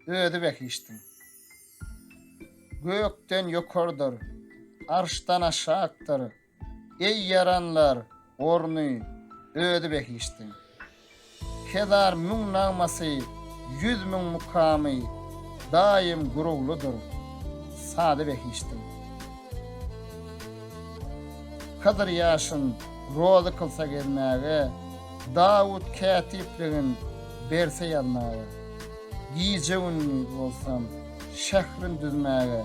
ödü bekiştim. Gökten yukarıdır, arştan aşağıdır. Ey yaranlar, ornu, ödü bekiştim. Kedar mün nağması, 100 mün mukamı, daim gururludur, sade bekiştim. Kadir yaşın, rozu kılsa gelmege, Davud katipliğin berse yanmaga. Gize ünlü olsam, şehrin düzmege,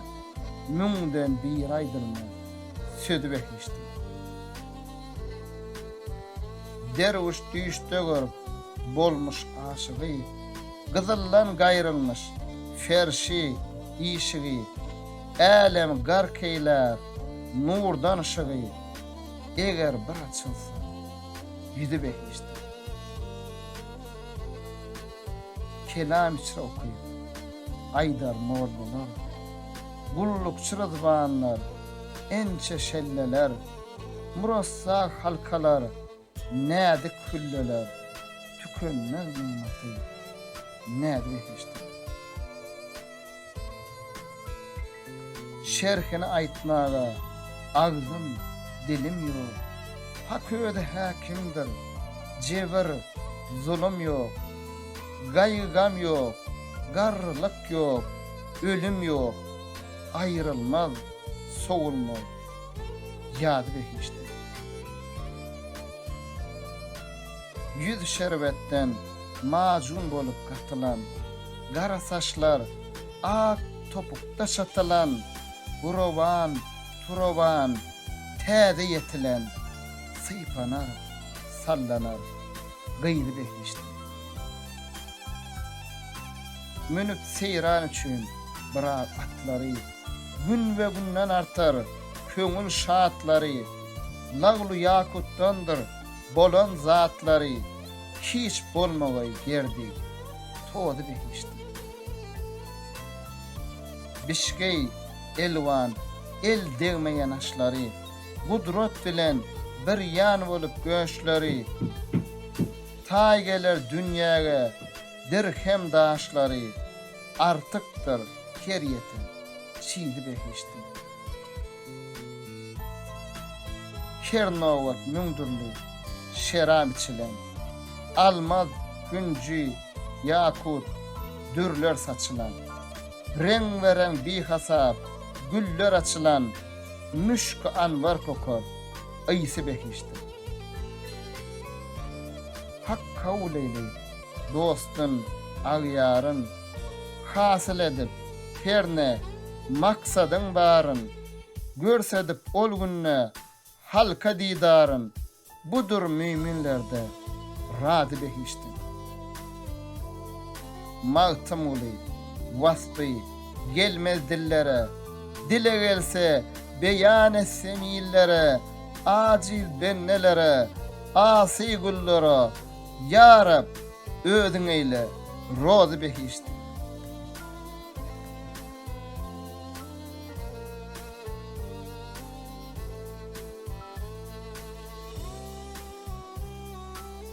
münden bir aydırma, södü bekiştim. Derviş düştü görüp, bolmuş aşığı, kızıllan gayrılmış, ferşi, işiği, alem gark eyler, nurdan ışığı, eğer bir açılsa, yüzü bekiştim. Kelam içre okuyup, aydar morlular, gulluk çırızvanlar, ençe şelleler, murassak halkalar, nädik külleler, tükönmez nimmatı, nädik bekiştim. Şerhini aytmaga, ağzım, dilim yok. Hak öde hakimdir, cevir, zulüm yok. Gaygam yok, garlık yok, ölüm yok. Ayrılmaz, soğulmaz, yadı bekişti. 100 şerbetten macun bolup katılan, kara saçlar, ak topukta çatılan, gurovan, turovan, täze yetilen, sıypanar, sallanar, gıydı bekişti. Münüp seyran üçün bırak atları, gün ve günden artar, köngül şaatları, lağlu yakuttandır, bolan zatları, hiç bolmagay gerdi, toğdu bekişti. Bişgey, elvan, el degmeyen aşları, kudret bilen bir yan bolup göçleri, taygeler dünyaga, dirhem daşları, artıktır keriyetin, çiğdi bekişti. Kernovat mündürlü, şerab içilen, almaz güncü, yakut, dürler saçılan, renk veren bir hasap, güller açılan, müşk anvar kokor, ayısı bekişti. Hak kavleyle, dostun, ağyarın, hasıl edip, herne, maksadın barın, görsedip ol günne, halka didarın, budur müminlerde, radi bekişti. Mağtım uli, vasfı, gelmez dillere, dile gelse, beyan etsem illere, aciz bennelere, asi gulllara, ya Rab, ödün eyle, rozu bekişti.